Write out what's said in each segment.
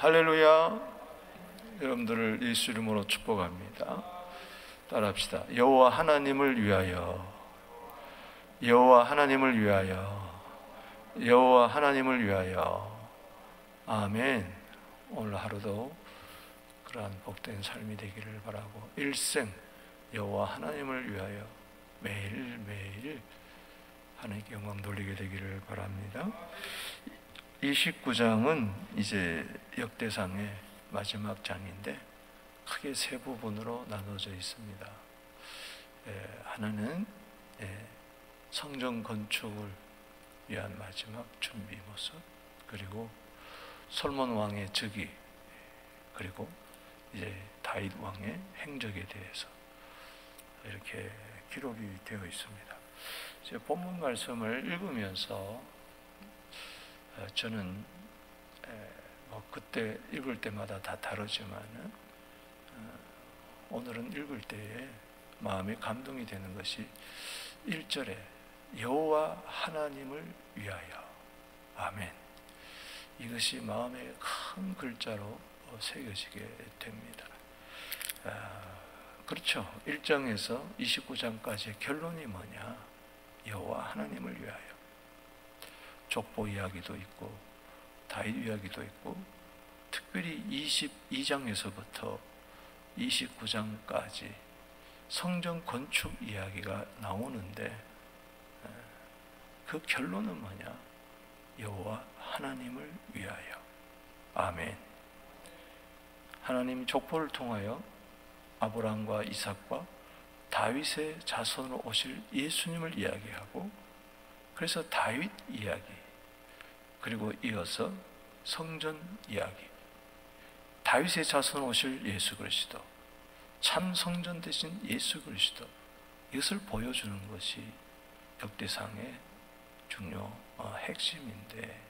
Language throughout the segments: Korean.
할렐루야. 여러분들을 예수 이름으로 축복합니다. 따라합시다. 여호와 하나님을 위하여, 여호와 하나님을 위하여, 여호와 하나님을 위하여. 아멘. 오늘 하루도 그러한 복된 삶이 되기를 바라고, 일생 여호와 하나님을 위하여 매일매일 하나님께 영광 돌리게 되기를 바랍니다. 29장은 이제 역대상의 마지막 장인데 크게 세 부분으로 나눠져 있습니다. 하나는 성전 건축을 위한 마지막 준비 모습, 그리고 솔몬 왕의 즉위, 그리고 이제 다윗 왕의 행적에 대해서 이렇게 기록이 되어 있습니다. 제 본문 말씀을 읽으면서 저는 그때 읽을 때마다 다 다르지만 오늘은 읽을 때에 마음이 감동이 되는 것이 1절에 여호와 하나님을 위하여. 아멘. 이것이 마음에 큰 글자로 새겨지게 됩니다. 그렇죠. 1장에서 29장까지의 결론이 뭐냐? 여호와 하나님을 위하여. 족보 이야기도 있고 다윗 이야기도 있고, 특별히 22장에서부터 29장까지 성전 건축 이야기가 나오는데 그 결론은 뭐냐? 여호와 하나님을 위하여. 아멘. 하나님 족보를 통하여 아브라함과 이삭과 다윗의 자손으로 오실 예수님을 이야기하고, 그래서 다윗 이야기, 그리고 이어서 성전 이야기, 다윗의 자손 오실 예수 그리스도, 참 성전 되신 예수 그리스도, 이것을 보여주는 것이 역대상의 중요 핵심인데,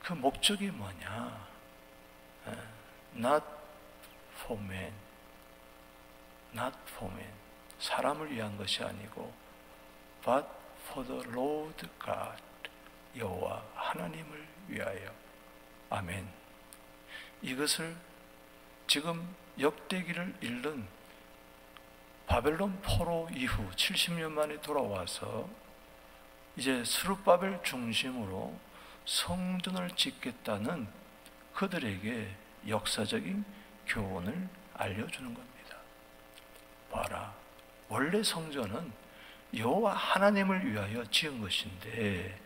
그 목적이 뭐냐? Not for man, not for man, 사람을 위한 것이 아니고 but for the Lord God, 여호와 하나님을 위하여. 아멘. 이것을 지금 역대기를 읽는 바벨론 포로 이후 70년 만에 돌아와서 이제 스룹바벨 중심으로 성전을 짓겠다는 그들에게 역사적인 교훈을 알려주는 겁니다. 봐라, 원래 성전은 여호와 하나님을 위하여 지은 것인데,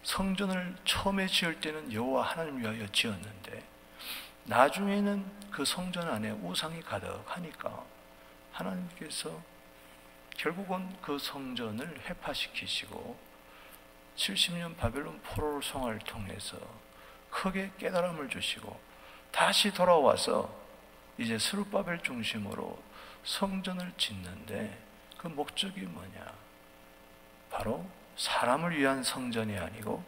성전을 처음에 지을 때는 여호와 하나님을 위하여 지었는데 나중에는 그 성전 안에 우상이 가득하니까 하나님께서 결국은 그 성전을 해파시키시고 70년 바벨론 포로를 성화를 통해서 크게 깨달음을 주시고 다시 돌아와서 이제 스룹바벨 중심으로 성전을 짓는데, 그 목적이 뭐냐? 바로 사람을 위한 성전이 아니고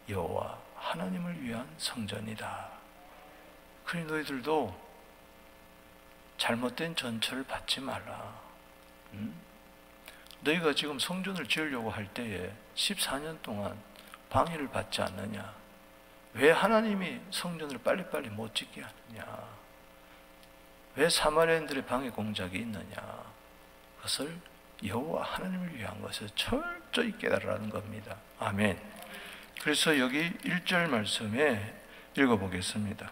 여호와 하나님을 위한 성전이다. 그러니 너희들도 잘못된 전철을 받지 말라. 너희가 지금 성전을 지으려고 할 때에 14년 동안 방해를 받지 않느냐? 왜 하나님이 성전을 빨리빨리 못 짓게 하느냐? 왜 사마리아인들의 방해 공작이 있느냐? 그것을 여호와 하나님을 위한 것을 철저히 깨달으라는 겁니다. 아멘. 그래서 여기 1절 말씀에 읽어보겠습니다.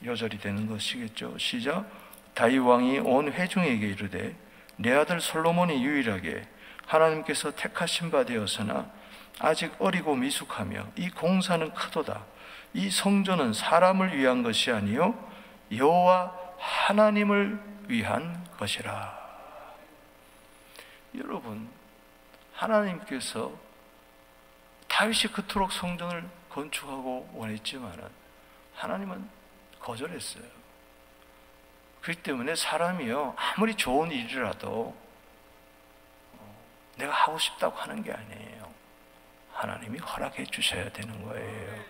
요절이 되는 것이겠죠. 시작. 다윗 왕이 온 회중에게 이르되 내 아들 솔로몬이 유일하게 하나님께서 택하신 바 되었으나 아직 어리고 미숙하며 이 공사는 크도다. 이 성전은 사람을 위한 것이 아니요 여호와 하나님을 위한 것이라. 여러분, 하나님께서 다윗이 그토록 성전을 건축하고 원했지만 하나님은 거절했어요. 그렇기 때문에 사람이요, 아무리 좋은 일이라도 내가 하고 싶다고 하는 게 아니에요. 하나님이 허락해 주셔야 되는 거예요.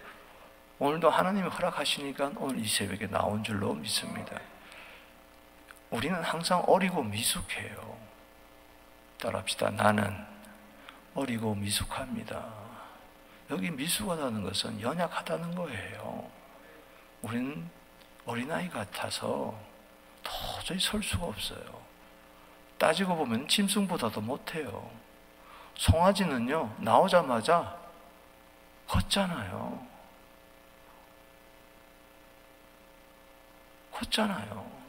오늘도 하나님이 허락하시니까 오늘 이 새벽에 나온 줄로 믿습니다. 우리는 항상 어리고 미숙해요. 따라합시다. 나는 어리고 미숙합니다. 여기 미숙하다는 것은 연약하다는 거예요. 우리는 어린아이 같아서 도저히 설 수가 없어요. 따지고 보면 짐승보다도 못해요. 송아지는요, 나오자마자 걷잖아요.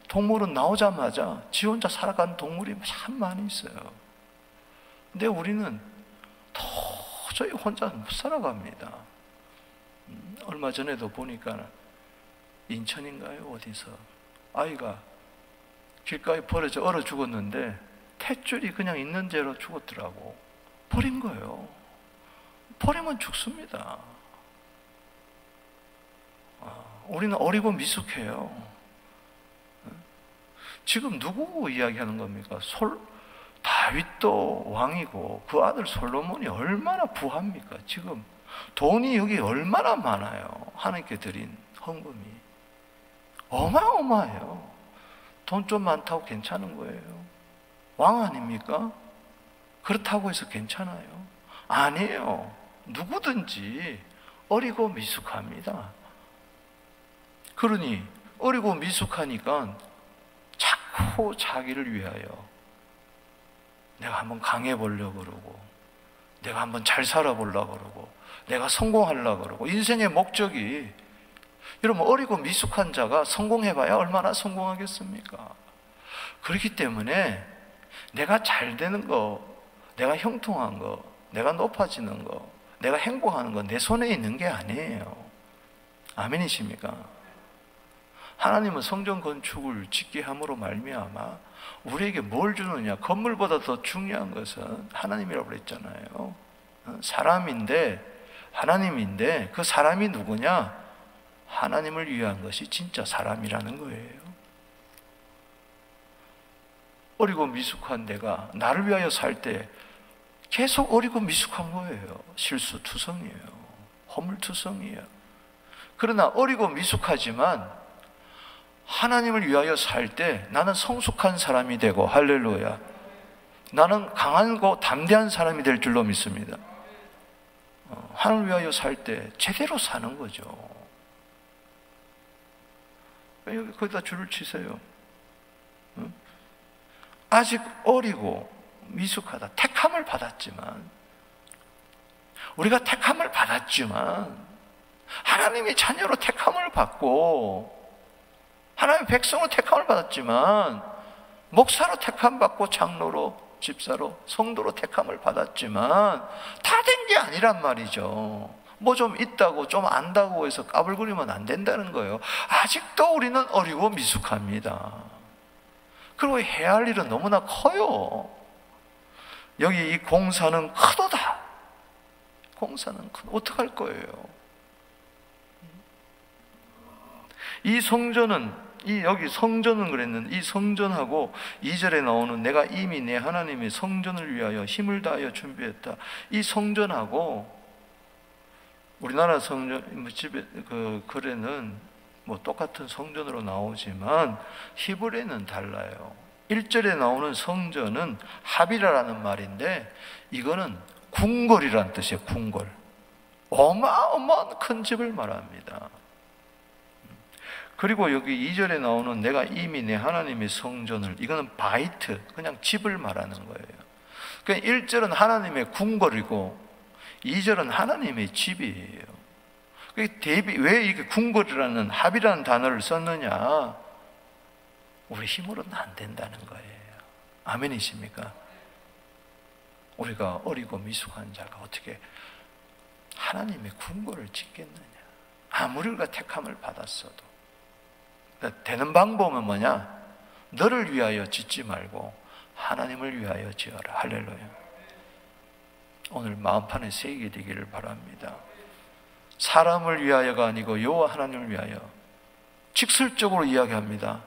동물은 나오자마자 지 혼자 살아가는 동물이 참 많이 있어요. 근데 우리는 도저히 혼자 못 살아갑니다. 얼마 전에도 보니까 인천인가요? 어디서 아이가 길가에 버려져 얼어 죽었는데 탯줄이 그냥 있는 채로 죽었더라고. 버린 거예요. 버리면 죽습니다. 우리는 어리고 미숙해요. 지금 누구 이야기하는 겁니까? 다윗도 왕이고 그 아들 솔로몬이 얼마나 부합니까? 지금 돈이 여기 얼마나 많아요. 하나님께 드린 헌금이 어마어마해요. 돈 좀 많다고 괜찮은 거예요? 왕 아닙니까? 그렇다고 해서 괜찮아요? 아니에요. 누구든지 어리고 미숙합니다. 그러니 어리고 미숙하니까 자꾸 자기를 위하여 내가 한번 강해보려고 그러고, 내가 한번 잘 살아보려고 그러고, 내가 성공하려고 그러고, 인생의 목적이, 여러분, 어리고 미숙한 자가 성공해봐야 얼마나 성공하겠습니까? 그렇기 때문에 내가 잘 되는 거, 내가 형통한 거, 내가 높아지는 거, 내가 행복하는 거 내 손에 있는 게 아니에요. 아멘이십니까? 하나님은 성전 건축을 짓게 함으로 말미암아 우리에게 뭘 주느냐? 건물보다 더 중요한 것은 하나님이라고 그랬잖아요. 사람인데, 하나님인데 그 사람이 누구냐? 하나님을 위한 것이 진짜 사람이라는 거예요. 어리고 미숙한 내가 나를 위하여 살 때 계속 어리고 미숙한 거예요. 실수투성이에요. 허물투성이에요. 그러나 어리고 미숙하지만 하나님을 위하여 살 때 나는 성숙한 사람이 되고, 할렐루야, 나는 강하고 담대한 사람이 될 줄로 믿습니다. 하나님을 위하여 살 때 제대로 사는 거죠. 여기 거기다 줄을 치세요. 아직 어리고 미숙하다. 택함을 받았지만, 우리가 택함을 받았지만, 하나님의 자녀로 택함을 받고, 하나님의 백성으로 택함을 받았지만, 목사로 택함 받고, 장로로, 집사로, 성도로 택함을 받았지만, 다 된 게 아니란 말이죠. 뭐 좀 있다고, 좀 안다고 해서 까불거리면 안 된다는 거예요. 아직도 우리는 어리고 미숙합니다. 그리고 해야 할 일은 너무나 커요. 여기 이 공사는 크도다. 공사는 크다. 어떡할 거예요? 이 성전은, 여기 성전은 그랬는데, 이 성전하고 2절에 나오는 내가 이미 내 하나님의 성전을 위하여 힘을 다하여 준비했다. 이 성전하고 우리나라 성전, 집에, 글에는 뭐 똑같은 성전으로 나오지만 히브리어는 달라요. 1절에 나오는 성전은 하비라라는 말인데, 이거는 궁궐이라는 뜻이에요. 궁궐. 어마어마한 큰 집을 말합니다. 그리고 여기 2절에 나오는 내가 이미 내 하나님의 성전을, 이거는 바이트, 그냥 집을 말하는 거예요. 그러니까 1절은 하나님의 궁궐이고 2절은 하나님의 집이에요. 왜 이렇게 궁궐이라는 합이라는 단어를 썼느냐? 우리 힘으로는 안 된다는 거예요. 아멘이십니까? 우리가 어리고 미숙한 자가 어떻게 하나님의 궁궐을 짓겠느냐? 아무리 우리가 택함을 받았어도. 그러니까 되는 방법은 뭐냐? 너를 위하여 짓지 말고 하나님을 위하여 지어라. 할렐루야. 오늘 마음판에 새기게 되기를 바랍니다. 사람을 위하여가 아니고 여호와 하나님을 위하여. 직설적으로 이야기합니다.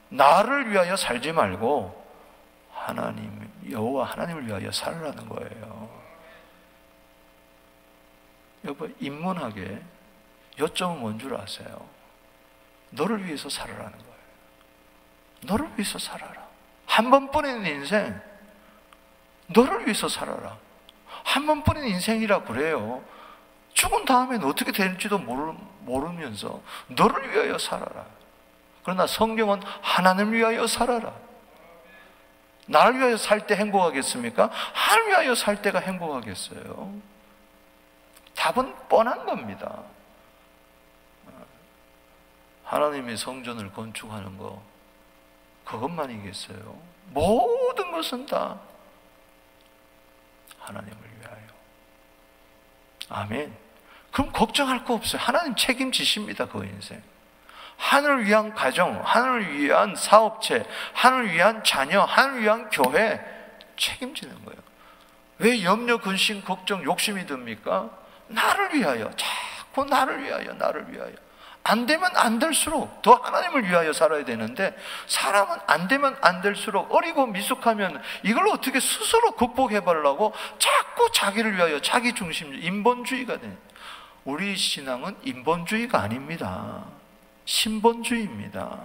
나를 위하여 살지 말고 하나님, 여호와 하나님을 위하여 살라는 거예요. 여보, 인문학에 요점은 뭔 줄 아세요? 너를 위해서 살아라는 거예요. 너를 위해서 살아라. 한 번뿐인 인생, 너를 위해서 살아라. 한 번뿐인 인생이라 그래요. 죽은 다음에는 어떻게 될지도 모르면서 너를 위하여 살아라. 그러나 성경은 하나님을 위하여 살아라. 나를 위하여 살 때 행복하겠습니까? 하나님을 위하여 살 때가 행복하겠어요? 답은 뻔한 겁니다. 하나님의 성전을 건축하는 거, 그것만이겠어요? 모든 것은 다 하나님을 위하여. 아멘. 그럼 걱정할 거 없어요. 하나님 책임지십니다, 그 인생. 하늘을 위한 가정, 하늘을 위한 사업체, 하늘을 위한 자녀, 하늘을 위한 교회 책임지는 거예요. 왜 염려, 근심, 걱정, 욕심이 듭니까? 나를 위하여, 자꾸 나를 위하여, 나를 위하여. 안 되면 안 될수록 더 하나님을 위하여 살아야 되는데, 사람은 안 되면 안 될수록 어리고 미숙하면 이걸 어떻게 스스로 극복해 보려고 자꾸 자기를 위하여, 자기 중심주의, 인본주의가 돼요. 우리 신앙은 인본주의가 아닙니다. 신본주의입니다.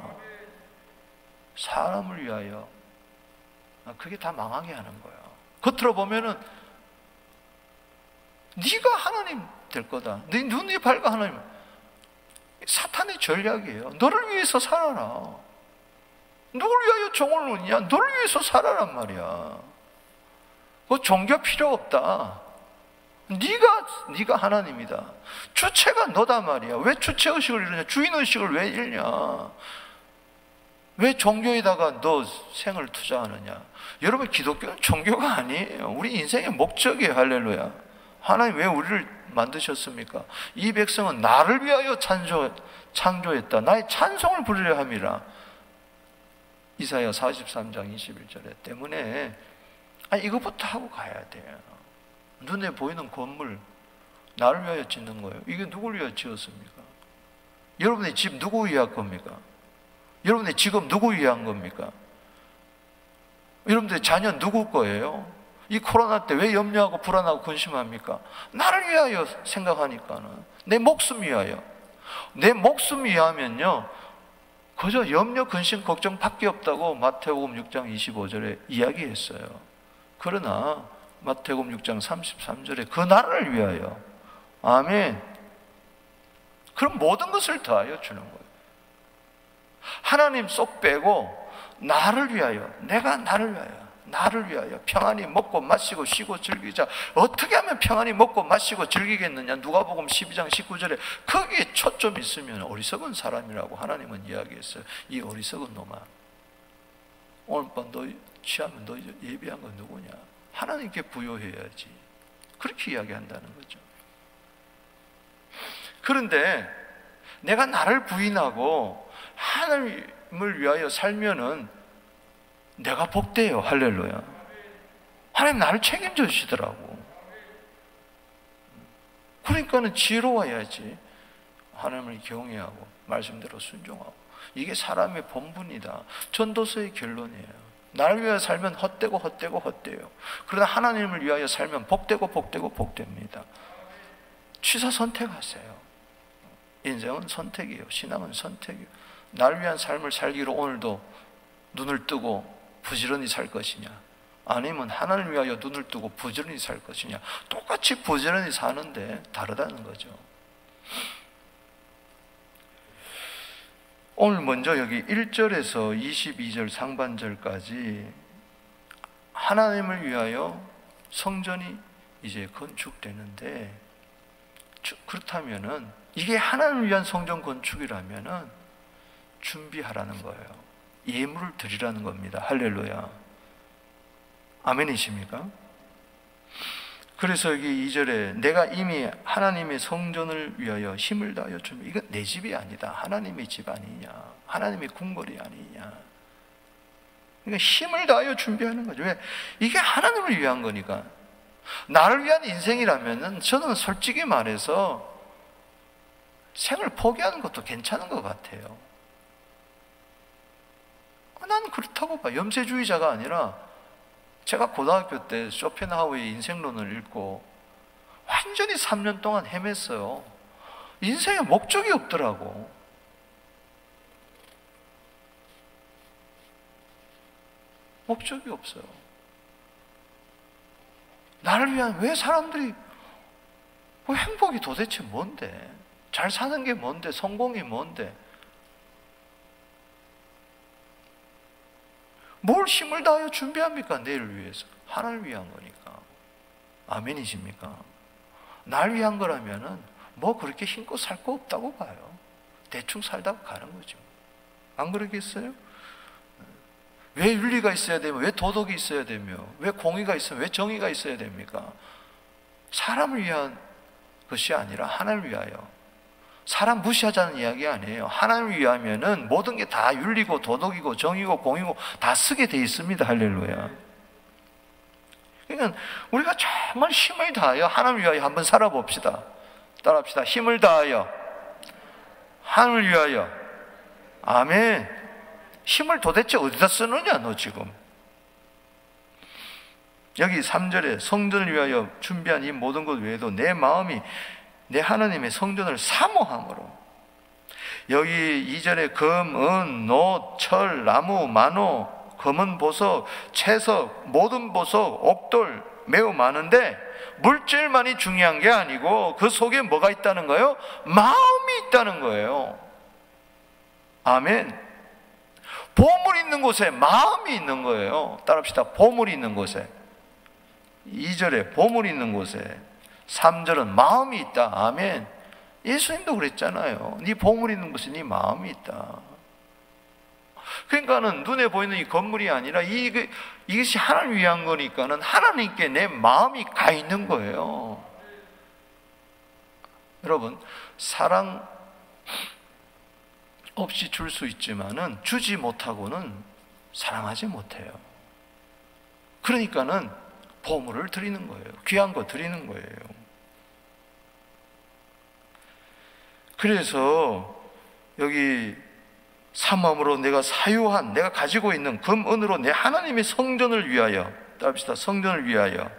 사람을 위하여. 그게 다 망하게 하는 거야. 겉으로 보면은 네가 하나님 될 거다, 네 눈이 밝아 하나님. 사탄의 전략이에요. 너를 위해서 살아라. 누굴 위하여 종을 놓냐? 너를 위해서 살아란 말이야. 그 종교 필요 없다. 네가 하나님이다. 주체가 너다 말이야. 왜 주체의식을 잃느냐? 주인의식을 왜 잃냐? 왜 종교에다가 너 생을 투자하느냐? 여러분, 기독교는 종교가 아니에요. 우리 인생의 목적이에요. 할렐루야. 하나님 왜 우리를 만드셨습니까? 이 백성은 나를 위하여 창조했다. 나의 찬송을 부르려 함이라. 이사야 43장 21절에. 때문에 이것부터 하고 가야 돼요. 눈에 보이는 건물 나를 위하여 짓는 거예요. 이게 누구를 위하여 지었습니까? 여러분의 집 누구 위한 겁니까? 여러분의 직업 누구 위한 겁니까? 여러분들의 자녀 누구 거예요? 이 코로나 때 왜 염려하고 불안하고 근심합니까? 나를 위하여 생각하니까는. 내 목숨 위하여. 내 목숨 위하면요, 그저 염려, 근심, 걱정 밖에 없다고 마태복음 6장 25절에 이야기했어요. 그러나 마태복음 6장 33절에 그 나라를 위하여. 아멘. 그럼 모든 것을 더하여 주는 거예요. 하나님 쏙 빼고 나를 위하여, 내가 나를 위하여, 나를 위하여 평안히 먹고 마시고 쉬고 즐기자. 어떻게 하면 평안히 먹고 마시고 즐기겠느냐? 누가복음 12장 19절에 거기에 초점 있으면 어리석은 사람이라고 하나님은 이야기했어요. 이 어리석은 놈아, 오늘 밤 너 취하면 너 예비한 건 누구냐? 하나님께 부여해야지. 그렇게 이야기한다는 거죠. 그런데 내가 나를 부인하고 하나님을 위하여 살면은 내가 복돼요. 할렐루야. 하나님 나를 책임져 주시더라고. 그러니까는 지혜로워야지. 하나님을 경외하고 말씀대로 순종하고. 이게 사람의 본분이다. 전도서의 결론이에요. 나를 위하여 살면 헛되고 헛되고 헛돼요. 그러나 하나님을 위하여 살면 복되고 복되고 복됩니다. 취사 선택하세요. 인생은 선택이에요. 신앙은 선택이에요. 나를 위한 삶을 살기로 오늘도 눈을 뜨고 부지런히 살 것이냐, 아니면 하나님을 위하여 눈을 뜨고 부지런히 살 것이냐. 똑같이 부지런히 사는데 다르다는 거죠. 오늘 먼저 여기 1절에서 22절 상반절까지 하나님을 위하여 성전이 이제 건축되는데, 그렇다면은 이게 하나님을 위한 성전 건축이라면은 준비하라는 거예요. 예물을 드리라는 겁니다. 할렐루야. 아멘이십니까? 그래서 여기 2절에 내가 이미 하나님의 성전을 위하여 힘을 다하여 준비. 이건 내 집이 아니다. 하나님의 집 아니냐, 하나님의 궁궐이 아니냐. 그러니까 힘을 다하여 준비하는 거죠. 왜? 이게 하나님을 위한 거니까. 나를 위한 인생이라면은 저는 솔직히 말해서 생을 포기하는 것도 괜찮은 것 같아요. 나는 그렇다고 봐. 염세주의자가 아니라, 제가 고등학교 때 쇼펜하우의 인생론을 읽고 완전히 3년 동안 헤맸어요. 인생에 목적이 없더라고. 목적이 없어요. 나를 위한, 왜 사람들이 그 행복이 도대체 뭔데? 잘 사는 게 뭔데? 성공이 뭔데? 뭘 힘을 다하여 준비합니까? 내일을 위해서. 하나님을 위한 거니까. 아멘이십니까? 날 위한 거라면은 뭐 그렇게 힘껏 살 거 없다고 봐요. 대충 살다가 가는 거죠. 안 그러겠어요? 왜 윤리가 있어야 되며, 왜 도덕이 있어야 되며, 왜 공의가 있어야, 왜 정의가 있어야 됩니까? 사람을 위한 것이 아니라 하나님을 위하여. 사람 무시하자는 이야기 아니에요. 하나님을 위하면은 모든 게 다 윤리고 도덕이고 정의고 공의고 다 쓰게 돼 있습니다. 할렐루야. 그러니까 우리가 정말 힘을 다하여 하나님을 위하여 한번 살아봅시다. 따라합시다. 힘을 다하여 하나님을 위하여. 아멘. 힘을 도대체 어디다 쓰느냐 너 지금. 여기 3절에 성전을 위하여 준비한 이 모든 것 외에도 내 마음이 내 하나님의 성전을 사모함으로. 여기 2절에 금, 은, 노, 철, 나무, 만호, 검은 보석, 채석, 모든 보석, 옥돌 매우 많은데 물질만이 중요한 게 아니고 그 속에 뭐가 있다는 거예요? 마음이 있다는 거예요. 아멘. 보물 있는 곳에 마음이 있는 거예요. 따라합시다. 보물이 있는 곳에. 2절에 보물이 있는 곳에, 3절은 마음이 있다. 아멘. 예수님도 그랬잖아요. 네 보물이 있는 곳에 네 마음이 있다. 그러니까는 눈에 보이는 이 건물이 아니라 이것이 하나님을 위한 거니까는 하나님께 내 마음이 가 있는 거예요. 여러분, 사랑 없이 줄 수 있지만은 주지 못하고는 사랑하지 못해요. 그러니까는 보물을 드리는 거예요. 귀한 거 드리는 거예요. 그래서 여기 사모함으로 내가 사유한, 내가 가지고 있는 금, 은으로 내 하나님의 성전을 위하여, 따릅시다. 성전을 위하여.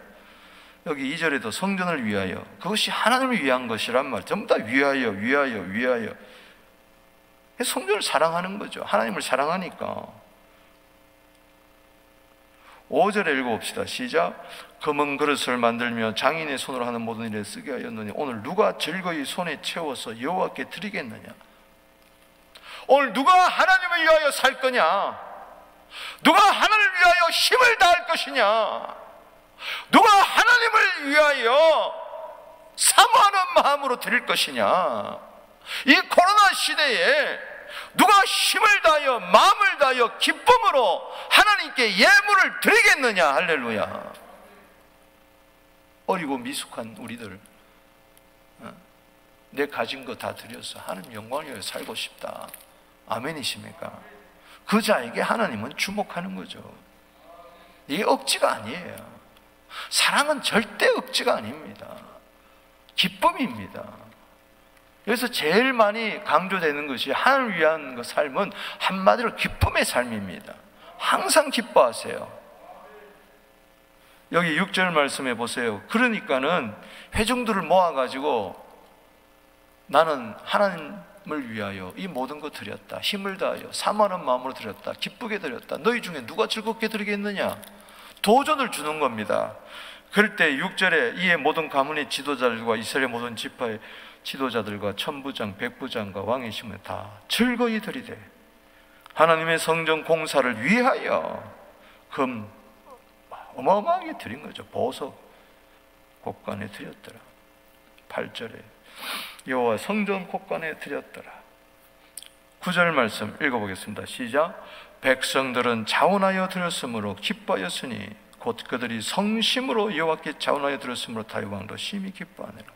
여기 2절에도 성전을 위하여. 그것이 하나님을 위한 것이란 말. 전부 다 위하여, 위하여, 위하여. 성전을 사랑하는 거죠. 하나님을 사랑하니까. 5절에 읽어봅시다. 시작. 금은 그릇을 만들며 장인의 손으로 하는 모든 일에 쓰게 하였느니 오늘 누가 즐거이 손에 채워서 여호와께 드리겠느냐? 오늘 누가 하나님을 위하여 살 거냐? 누가 하나님을 위하여 힘을 다할 것이냐? 누가 하나님을 위하여 사모하는 마음으로 드릴 것이냐? 이 코로나 시대에 누가 힘을 다하여 마음을 다하여 기쁨으로 하나님께 예물을 드리겠느냐? 할렐루야. 어리고 미숙한 우리들, 내 가진 거 다 드려서 하나님 영광을 위하여 살고 싶다. 아멘이십니까? 그 자에게 하나님은 주목하는 거죠. 이게 억지가 아니에요. 사랑은 절대 억지가 아닙니다. 기쁨입니다. 그래서 제일 많이 강조되는 것이 하나님을 위한 그 삶은 한마디로 기쁨의 삶입니다. 항상 기뻐하세요. 여기 6절 말씀해 보세요. 그러니까는 회중들을 모아가지고 나는 하나님을 위하여 이 모든 것 드렸다. 힘을 다하여 사모하는 마음으로 드렸다. 기쁘게 드렸다. 너희 중에 누가 즐겁게 드리겠느냐? 도전을 주는 겁니다. 그럴 때 6절에 이에 모든 가문의 지도자들과 이스라엘 모든 지파의 지도자들과 천부장, 백부장과 왕의 심을 다 즐거이 드리되 하나님의 성전 공사를 위하여 금 어마어마하게 드린 거죠. 보석 곳간에 드렸더라. 8절에 여호와 성전 곳간에 드렸더라. 9절 말씀 읽어보겠습니다. 시작. 백성들은 자원하여 드렸으므로 기뻐하였으니 곧 그들이 성심으로 여호와께 자원하여 드렸으므로 다윗 왕도 심히 기뻐하니라.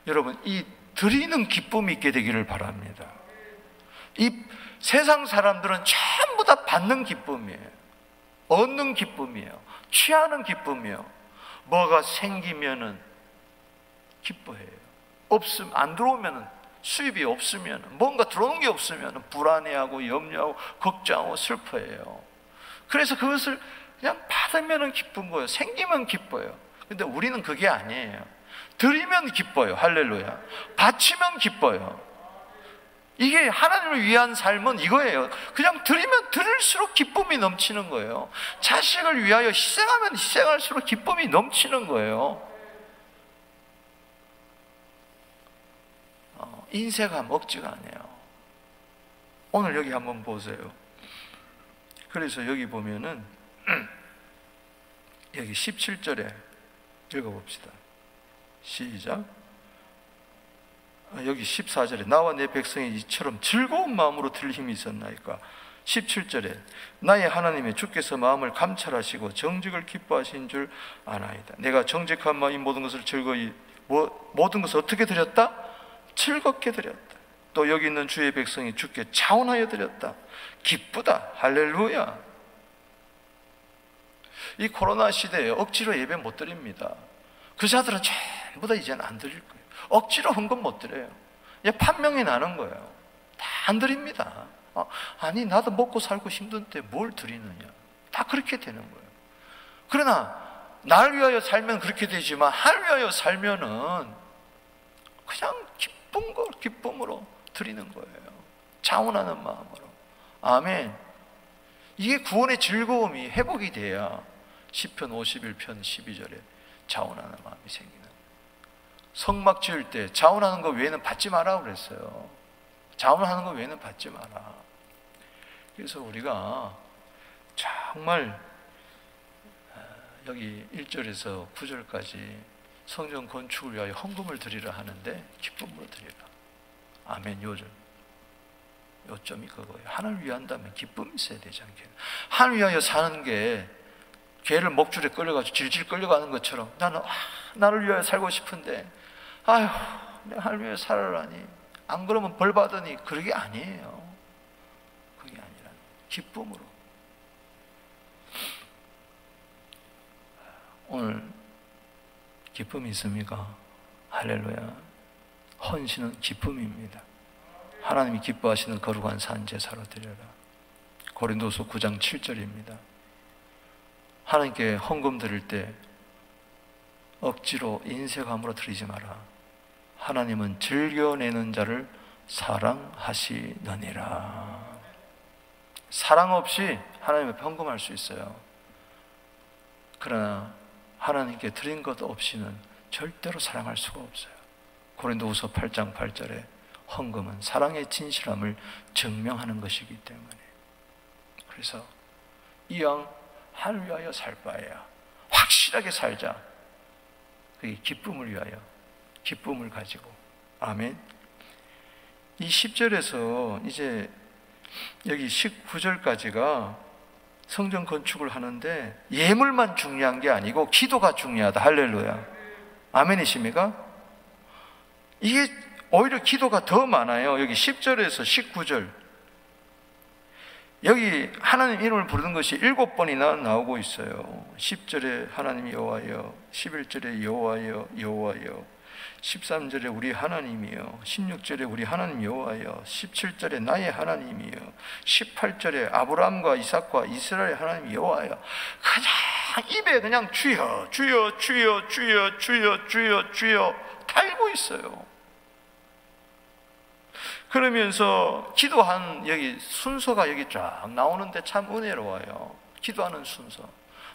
여러분, 이 드리는 기쁨이 있게 되기를 바랍니다. 이 세상 사람들은 전부 다 받는 기쁨이에요. 얻는 기쁨이에요. 취하는 기쁨이에요. 뭐가 생기면은 기뻐해요. 없으면, 안 들어오면은, 수입이 없으면, 뭔가 들어오는 게 없으면 불안해하고 염려하고 걱정하고 슬퍼해요. 그래서 그것을 그냥 받으면 기쁜 거예요. 생기면 기뻐요. 근데 우리는 그게 아니에요. 드리면 기뻐요. 할렐루야. 바치면 기뻐요. 이게 하나님을 위한 삶은 이거예요. 그냥 드리면 드릴수록 기쁨이 넘치는 거예요. 자식을 위하여 희생하면 희생할수록 기쁨이 넘치는 거예요. 인색함 억지가 아니에요. 오늘 여기 한번 보세요. 그래서 여기 보면은 여기 17절에 읽어봅시다. 시작. 여기 14절에 나와 내 백성이 이처럼 즐거운 마음으로 들 힘이 있었나이까. 17절에 나의 하나님의 주께서 마음을 감찰하시고 정직을 기뻐하신 줄 아나이다. 내가 정직한 마음 이 모든 것을 즐거이 모든 것을 어떻게 드렸다? 즐겁게 드렸다. 또 여기 있는 주의 백성이 주께 자원하여 드렸다. 기쁘다. 할렐루야. 이 코로나 시대에 억지로 예배 못 드립니다. 그 자들은 전부 다 이제는 안 드릴 거예요. 억지로 헌금 못 드려요. 이제 판명이 나는 거예요. 다 안 드립니다. 아니 나도 먹고 살고 힘든데 뭘 드리느냐. 다 그렇게 되는 거예요. 그러나 날 위하여 살면 그렇게 되지만 하나님을 위하여 살면은 그냥 기쁨으로 드리는 거예요. 자원하는 마음으로. 아멘. 이게 구원의 즐거움이 회복이 돼야 시편 51편 12절에 자원하는 마음이 생기는 거예요. 성막 지을 때 자원하는 거 외에는 받지 마라 그랬어요. 자원하는 거 외에는 받지 마라. 그래서 우리가 정말 여기 1절에서 9절까지 성전 건축을 위하여 헌금을 드리라 하는데 기쁨으로 드리라. 아멘. 요점이 그거예요. 하나님을 위한다면 기쁨이 있어야 되지 않겠나. 하나님을 위하여 사는 게 개를 목줄에 끌려가지고 질질 끌려가는 것처럼 나를 위하여 살고 싶은데 아휴 내가 하나님을 위하여 살아라니 안 그러면 벌 받으니 그게 아니에요. 그게 아니라 기쁨으로. 오늘 기쁨이 있습니까? 할렐루야. 헌신은 기쁨입니다. 하나님이 기뻐하시는 거룩한 산 제사로 드려라. 고린도서 9장 7절입니다. 하나님께 헌금 드릴 때 억지로 인색함으로 드리지 마라. 하나님은 즐겨내는 자를 사랑하시느니라. 사랑 없이 하나님 앞에 헌금할 수 있어요. 그러나 하나님께 드린 것 없이는 절대로 사랑할 수가 없어요. 고린도후서 8장 8절에 헌금은 사랑의 진실함을 증명하는 것이기 때문에. 그래서 이왕 하나님을 위하여 살 바에야 확실하게 살자. 그게 기쁨을 위하여 기쁨을 가지고. 아멘. 이 10절에서 이제 여기 19절까지가 성전 건축을 하는데 예물만 중요한 게 아니고 기도가 중요하다. 할렐루야. 아멘이십니까? 이게 오히려 기도가 더 많아요. 여기 10절에서 19절. 여기 하나님 이름을 부르는 것이 7번이나 나오고 있어요. 10절에 하나님 여호와여, 11절에 여호와여 여호와여, 13절에 우리 하나님이여, 16절에 우리 하나님 여호와여, 17절에 나의 하나님이여, 18절에 아브라함과 이삭과 이스라엘 하나님 여호와여. 그냥 입에 그냥 주여 주여 주여 주여 주여 주여 주여 달고 있어요. 그러면서 기도한 여기 순서가 여기 쫙 나오는데 참 은혜로워요. 기도하는 순서.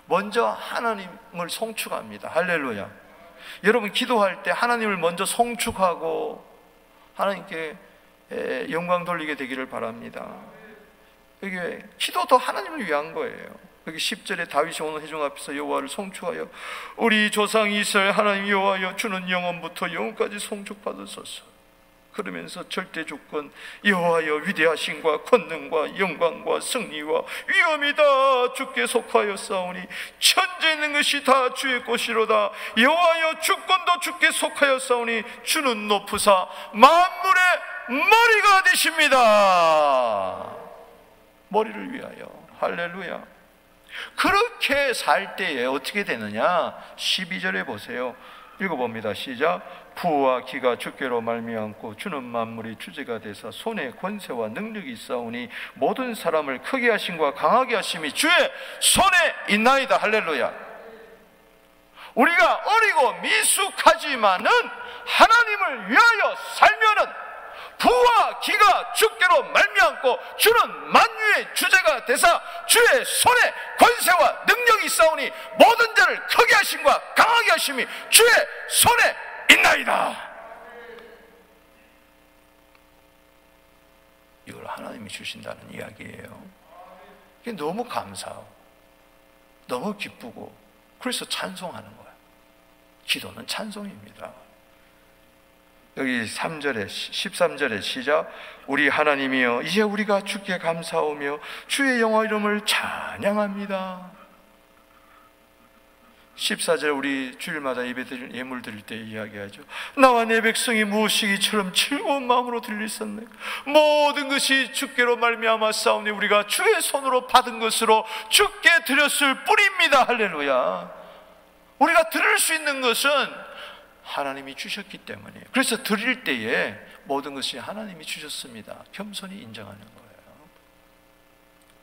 먼저 하나님을 송축합니다. 할렐루야. 여러분 기도할 때 하나님을 먼저 송축하고 하나님께 영광 돌리게 되기를 바랍니다. 이게 기도도 하나님을 위한 거예요. 여기 10절에 다윗이 오늘 회중 앞에서 여호와를 송축하여 우리 조상 이스라엘 하나님 여호와여 주는 영원부터 영원까지 송축받으소서. 그러면서 절대 주권 여호와여 위대하심과 권능과 영광과 승리와 위엄이 다 주께 속하였사오니 천지에 있는 것이 다 주의 것이로다. 여호와여 주권도 주께 속하였사오니 주는 높으사 만물의 머리가 되십니다. 머리를 위하여. 할렐루야. 그렇게 살 때에 어떻게 되느냐? 12절에 보세요. 읽어봅니다. 시작. 부와 기가 주께로 말미암고 주는 만물이 주제가 되사 손에 권세와 능력이 있사오니 모든 사람을 크게 하심과 강하게 하심이 주의 손에 있나이다. 할렐루야. 우리가 어리고 미숙하지만은 하나님을 위하여 살면은 부와 기가 주께로 말미암고 주는 만유의 주제가 되사 주의 손에 권세와 능력이 있사오니 모든 자를 크게 하심과 강하게 하심이 주의 손에 있나이다. 하나님이 주신다는 이야기예요. 이게 너무 감사하고 너무 기쁘고 그래서 찬송하는 거예요. 기도는 찬송입니다. 여기 3절에 13절에 시작. 우리 하나님이여 이제 우리가 주께 감사하며 주의 영화 이름을 찬양합니다. 14절 우리 주일마다 예물 드릴 때 이야기하죠. 나와 내 백성이 무엇이기처럼 즐거운 마음으로 드리셨네. 모든 것이 주께로 말미암아 싸우니 우리가 주의 손으로 받은 것으로 주께 드렸을 뿐입니다. 할렐루야. 우리가 드릴 수 있는 것은 하나님이 주셨기 때문이에요. 그래서 드릴 때에 모든 것이 하나님이 주셨습니다. 겸손히 인정하는 거예요.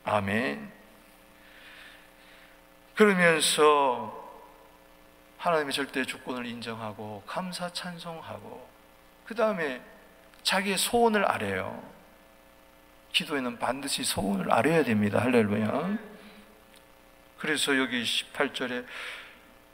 아멘. 그러면서 하나님의 절대 주권을 인정하고 감사 찬송하고 그 다음에 자기의 소원을 아뢰요. 기도에는 반드시 소원을 아뢰야 됩니다. 할렐루야. 그래서 여기 18절에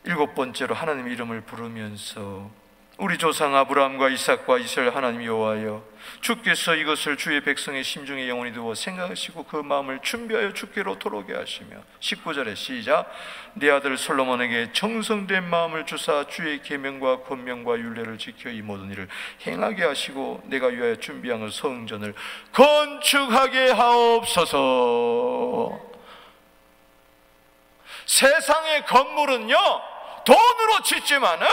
7번째로 하나님의 이름을 부르면서 우리 조상 아브라함과 이삭과 이스라엘 하나님 여호와여 주께서 이것을 주의 백성의 심중에 영원히 두어 생각하시고 그 마음을 준비하여 주께로 돌아오게 하시며 19절에 시작. 네 아들 솔로몬에게 정성된 마음을 주사 주의 계명과 권명과 율례를 지켜 이 모든 일을 행하게 하시고 내가 위하여 준비한 성전을 건축하게 하옵소서. 세상의 건물은요 돈으로 짓지만은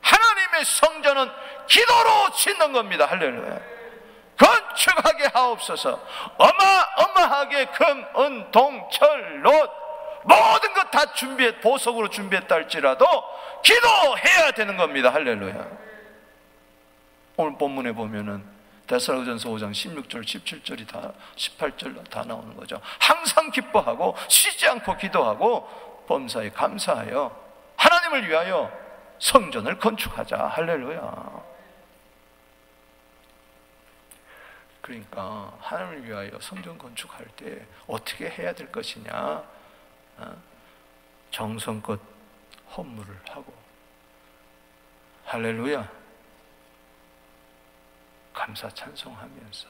하나님의 성전은 기도로 짓는 겁니다. 할렐루야. 건축하게 하옵소서. 어마어마하게 금, 은, 동, 철, 롯 모든 것 다 보석으로 준비했다 할지라도 기도해야 되는 겁니다. 할렐루야. 오늘 본문에 보면은 데살로니가전서 5장 16절 17절이 다 18절 다 나오는 거죠. 항상 기뻐하고 쉬지 않고 기도하고 범사에 감사하여 하나님을 위하여 성전을 건축하자. 할렐루야. 그러니까 하나님을 위하여 성전 건축할 때 어떻게 해야 될 것이냐, 정성껏 헌물을 하고, 할렐루야, 감사 찬송하면서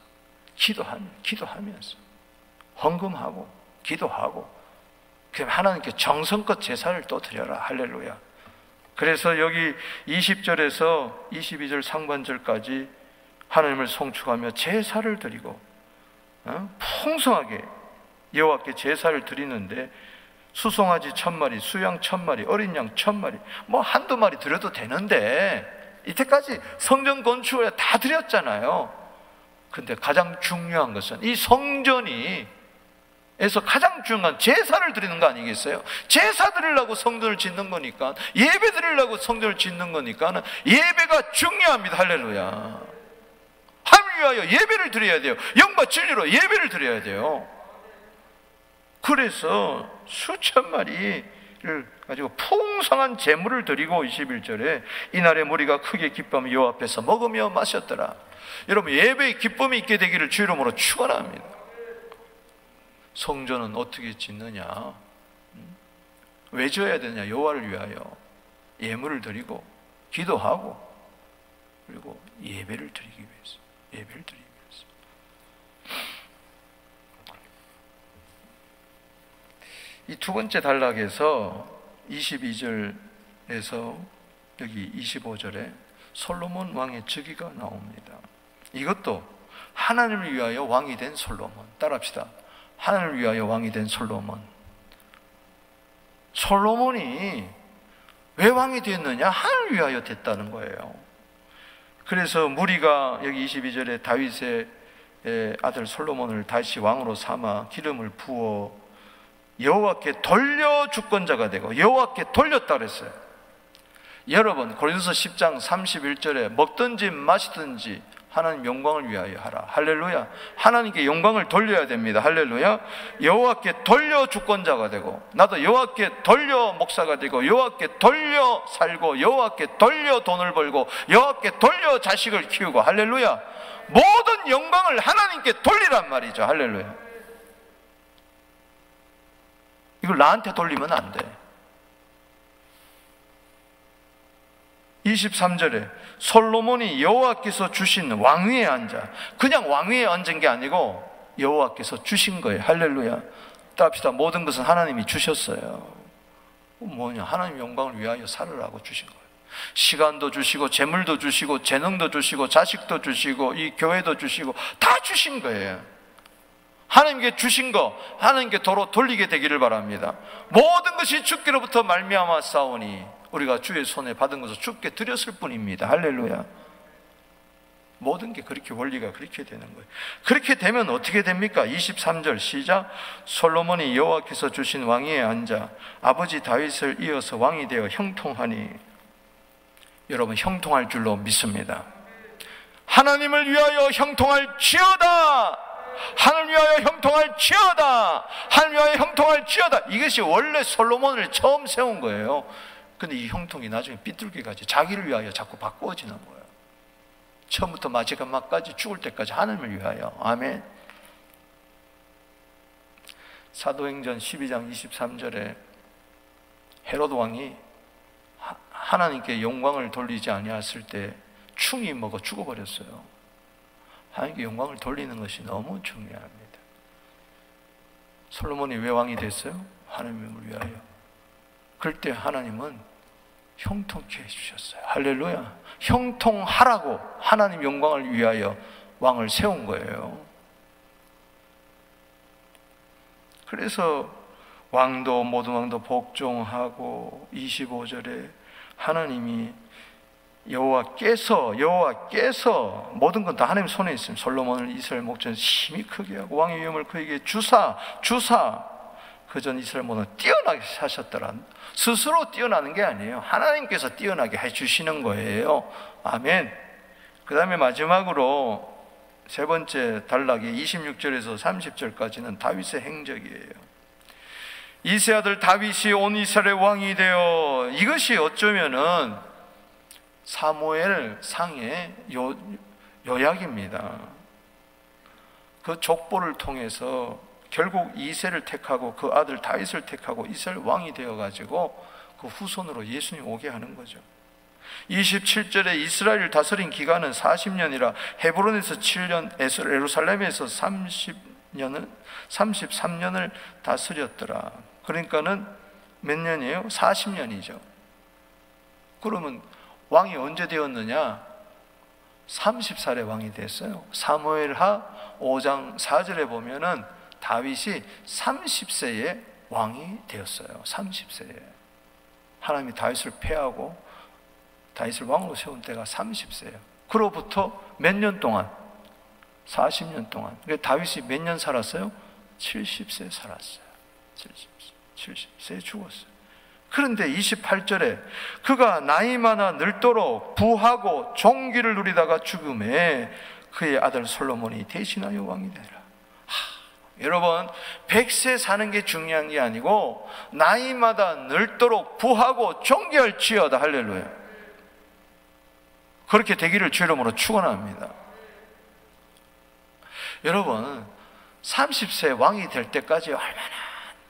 기도하면서 헌금하고 기도하고, 그럼 하나님께 정성껏 제사를 또 드려라. 할렐루야. 그래서 여기 20절에서 22절 상반절까지 하나님을 송축하며 제사를 드리고 풍성하게 여호와께 제사를 드리는데 수송아지 1000마리, 수양 1000마리, 어린 양 1000마리 뭐 한두 마리 드려도 되는데 이때까지 성전 건축을 다 드렸잖아요. 근데 가장 중요한 것은 이 성전이 에서 가장 중요한 제사를 드리는 거 아니겠어요? 제사 드리려고 성전을 짓는 거니까, 예배 드리려고 성전을 짓는 거니까 예배가 중요합니다. 할렐루야. 하나님을 위하여 예배를 드려야 돼요. 영과 진리로 예배를 드려야 돼요. 그래서 수천 마리를 가지고 풍성한 제물을 드리고 21절에 이날에 무리가 크게 기뻐하며 여호와 앞에서 먹으며 마셨더라. 여러분, 예배의 기쁨이 있게 되기를 주 이름으로 축원합니다. 성전은 어떻게 짓느냐? 왜 지어야 되냐? 여호와를 위하여 예물을 드리고 기도하고 그리고 예배를 드리기 위해서. 예배를 드리기 위해서. 이 두 번째 단락에서 22절에서 여기 25절에 솔로몬 왕의 즉위가 나옵니다. 이것도 하나님을 위하여 왕이 된 솔로몬. 따라합시다. 하나님을 위하여 왕이 된 솔로몬. 솔로몬이 왜 왕이 됐느냐? 하나님을 위하여 됐다는 거예요. 그래서 무리가 여기 22절에 다윗의 아들 솔로몬을 다시 왕으로 삼아 기름을 부어 여호와께 돌려 주권자가 되고, 여호와께 돌렸다 그랬어요. 여러분, 고린도서 10장 31절에 먹든지 마시든지 하나님 영광을 위하여 하라. 할렐루야. 하나님께 영광을 돌려야 됩니다. 할렐루야. 여호와께 돌려 주권자가 되고, 나도 여호와께 돌려 목사가 되고, 여호와께 돌려 살고, 여호와께 돌려 돈을 벌고, 여호와께 돌려 자식을 키우고, 할렐루야. 모든 영광을 하나님께 돌리란 말이죠. 할렐루야. 이걸 나한테 돌리면 안 돼. 23절에 솔로몬이 여호와께서 주신 왕위에 앉아, 그냥 왕위에 앉은 게 아니고 여호와께서 주신 거예요. 할렐루야. 따릅시다. 모든 것은 하나님이 주셨어요. 뭐냐, 하나님 영광을 위하여 살으라고 주신 거예요. 시간도 주시고 재물도 주시고 재능도 주시고 자식도 주시고 이 교회도 주시고 다 주신 거예요. 하나님께 주신 거 하나님께 도로 돌리게 되기를 바랍니다. 모든 것이 주께로부터 말미암아 싸우니 우리가 주의 손에 받은 것을 주께 드렸을 뿐입니다. 할렐루야. 모든 게 그렇게 원리가 그렇게 되는 거예요. 그렇게 되면 어떻게 됩니까? 23절 시작. 솔로몬이 여호와께서 주신 왕위에 앉아 아버지 다윗을 이어서 왕이 되어 형통하니. 여러분, 형통할 줄로 믿습니다. 하나님을 위하여 형통할지어다. 하나님을 위하여 형통할지어다. 하나님을 위하여 형통할지어다. 이것이 원래 솔로몬을 처음 세운 거예요. 근데 이 형통이 나중에 삐뚤게까지 자기를 위하여 자꾸 바꾸어지는 거예요. 처음부터 마지막까지 죽을 때까지 하나님을 위하여. 아멘. 사도행전 12장 23절에 헤롯 왕이 하나님께 영광을 돌리지 아니했을 때 충이 먹어 죽어버렸어요. 하나님께 영광을 돌리는 것이 너무 중요합니다. 솔로몬이 왜 왕이 됐어요? 하나님을 위하여. 그럴 때 하나님은 형통케 해주셨어요. 할렐루야. 형통하라고 하나님 영광을 위하여 왕을 세운 거예요. 그래서 왕도 모든 왕도 복종하고 25절에 하나님이 여호와께서 모든 건 다 하나님 손에 있습니다. 솔로몬을 이스라엘 목전에서 힘이 크게 하고 왕의 위엄을 그에게 주사 그전 이스라엘 모두는 뛰어나게 사셨더라. 스스로 뛰어나는 게 아니에요. 하나님께서 뛰어나게 해주시는 거예요. 아멘. 그 다음에 마지막으로 세 번째 단락이 26절에서 30절까지는 다윗의 행적이에요. 이세 아들 다윗이 온 이스라엘 왕이 되어, 이것이 어쩌면은 사무엘 상의 요약입니다. 그 족보를 통해서 결국 이세를 택하고 그 아들 다윗을 택하고 이스라엘 왕이 되어가지고 그 후손으로 예수님 오게 하는 거죠. 27절에 이스라엘을 다스린 기간은 40년이라 헤브론에서 7년, 예루살렘에서 33년을 다스렸더라. 그러니까는 몇 년이에요? 40년이죠. 그러면 왕이 언제 되었느냐? 30살에 왕이 됐어요. 사무엘하 5장 4절에 보면은 다윗이 30세에 왕이 되었어요. 30세에. 하나님이 다윗을 패하고 다윗을 왕으로 세운 때가 30세예요. 그로부터 몇 년 동안? 40년 동안. 그러니까 다윗이 몇 년 살았어요? 70세 살았어요. 70세에 죽었어요. 그런데 28절에 그가 나이 많아 늙도록 부하고 종기를 누리다가 죽음에 그의 아들 솔로몬이 대신하여 왕이 되라. 여러분, 100세 사는 게 중요한 게 아니고 나이마다 늙도록 부하고 존귀할지어다. 할렐루야. 그렇게 되기를 주 이름으로 축원합니다. 여러분, 30세 왕이 될 때까지 얼마나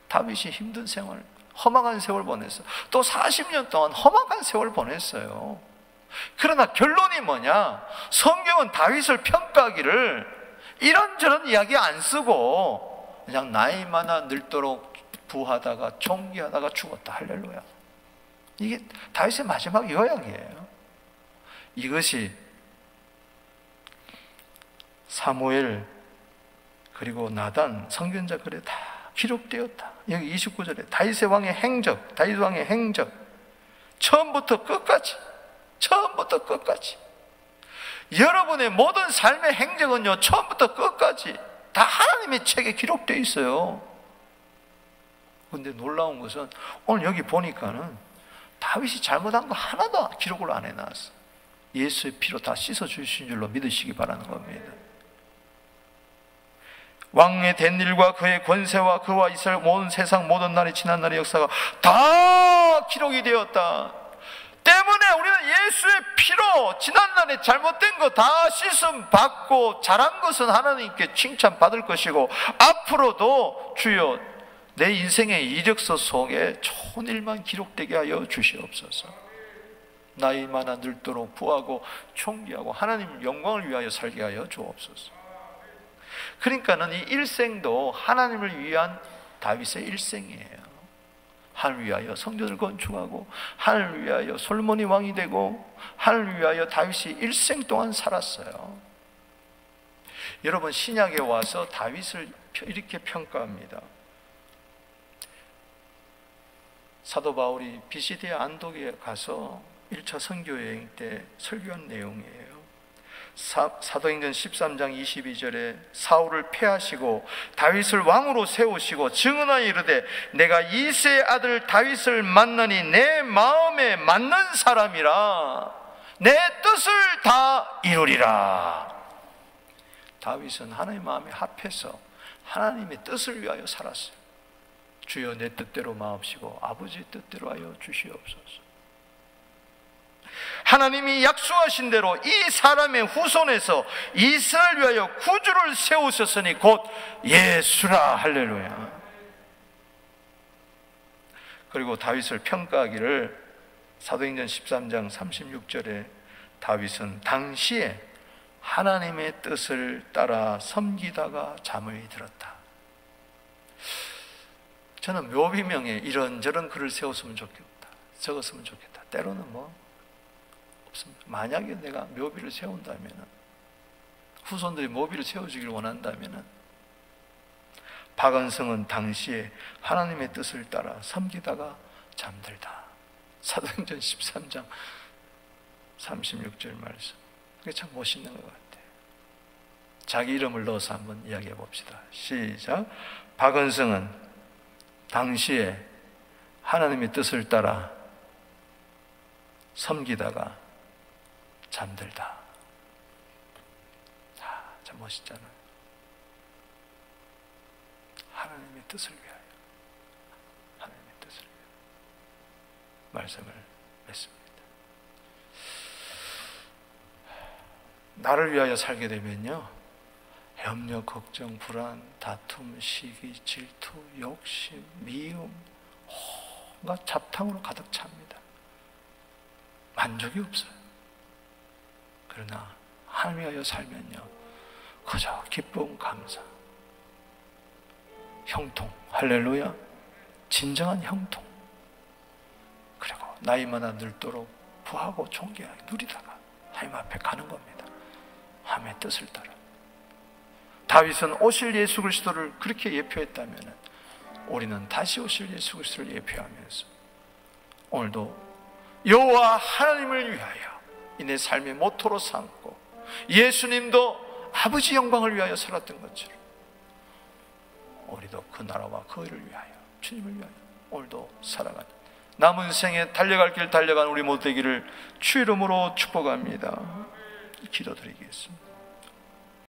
다윗이 힘든 생활, 험악한 세월 보냈어요. 또 40년 동안 험악한 세월 보냈어요. 그러나 결론이 뭐냐? 성경은 다윗을 평가하기를 이런저런 이야기 안 쓰고 그냥 나이 많아 늙도록 부하다가 존귀하다가 죽었다. 할렐루야. 이게 다윗의 마지막 요약이에요. 이것이 사무엘 그리고 나단 선견자 글에 다 기록되었다. 여기 29절에 다윗의 왕의 행적, 다윗 왕의 행적, 처음부터 끝까지 여러분의 모든 삶의 행적은요, 처음부터 끝까지 다 하나님의 책에 기록되어 있어요. 그런데 놀라운 것은 오늘 여기 보니까는 다윗이 잘못한 거 하나도 기록을 안 해놨어. 예수의 피로 다 씻어주신 줄로 믿으시기 바라는 겁니다. 왕의 된 일과 그의 권세와 그와 이스라엘 모든 세상 모든 날이 지난 날의 역사가 다 기록이 되었다. 때문에 우리는 예수의 피로 지난날에 잘못된 거 다 씻음 받고 잘한 것은 하나님께 칭찬 받을 것이고 앞으로도 주여 내 인생의 이력서 속에 좋은 일만 기록되게 하여 주시옵소서. 나이 많아 늙도록 부하고 존귀하고 하나님 영광을 위하여 살게 하여 주옵소서. 그러니까는 이 일생도 하나님을 위한 다윗의 일생이에요. 하나님을 위하여 성전을 건축하고, 하나님을 위하여 솔로몬이 왕이 되고, 하나님을 위하여 다윗이 일생 동안 살았어요. 여러분, 신약에 와서 다윗을 이렇게 평가합니다. 사도 바울이 비시디아 안독에 가서 1차 선교여행 때 설교한 내용이에요. 사도행전 13장 22절에 사울을 패하시고 다윗을 왕으로 세우시고 증언하여 이르되 내가 이새의 아들 다윗을 만나니 내 마음에 맞는 사람이라 내 뜻을 다 이루리라. 다윗은 하나님의 마음에 합해서 하나님의 뜻을 위하여 살았어요. 주여 내 뜻대로 마옵시고 아버지의 뜻대로 하여 주시옵소서. 하나님이 약속하신 대로 이 사람의 후손에서 이스라엘 위하여 구주를 세우셨으니 곧 예수라. 할렐루야. 그리고 다윗을 평가하기를 사도행전 13장 36절에 다윗은 당시에 하나님의 뜻을 따라 섬기다가 잠을 들었다. 저는 묘비명에 이런저런 글을 세웠으면 좋겠다, 적었으면 좋겠다. 때로는 뭐 없습니다. 만약에 내가 묘비를 세운다면, 후손들이 묘비를 세워주기를 원한다면, 박은성은 당시에 하나님의 뜻을 따라 섬기다가 잠들다. 사도행전 13장 36절 말씀. 그게 참 멋있는 것 같아요. 자기 이름을 넣어서 한번 이야기해 봅시다. 시작. 박은성은 당시에 하나님의 뜻을 따라 섬기다가 잠들다. 참 멋있잖아요. 하나님의 뜻을 위하여, 하나님의 뜻을 위하여 말씀을 맺습니다. 나를 위하여 살게 되면요, 염려, 걱정, 불안, 다툼, 시기, 질투, 욕심, 미움, 온갖 잡탕으로 가득 찹니다. 만족이 없어요. 그러나 하나님 위하여 살면요, 그저 기쁨, 감사, 형통, 할렐루야, 진정한 형통. 그리고 나이마다 늙도록 부하고 존귀하게 누리다가 하나님 앞에 가는 겁니다. 하나님의 뜻을 따라. 다윗은 오실 예수 그리스도를 그렇게 예표했다면 우리는 다시 오실 예수 그리스도를 예표하면서 오늘도 여호와 하나님을 위하여 이 내 삶의 모토로 삼고, 예수님도 아버지 영광을 위하여 살았던 것처럼 우리도 그 나라와 그 의를 위하여, 주님을 위하여 오늘도 살아가는 남은 생에 달려갈 길 달려간 우리 모두 되기를 주 이름으로 축복합니다. 기도드리겠습니다.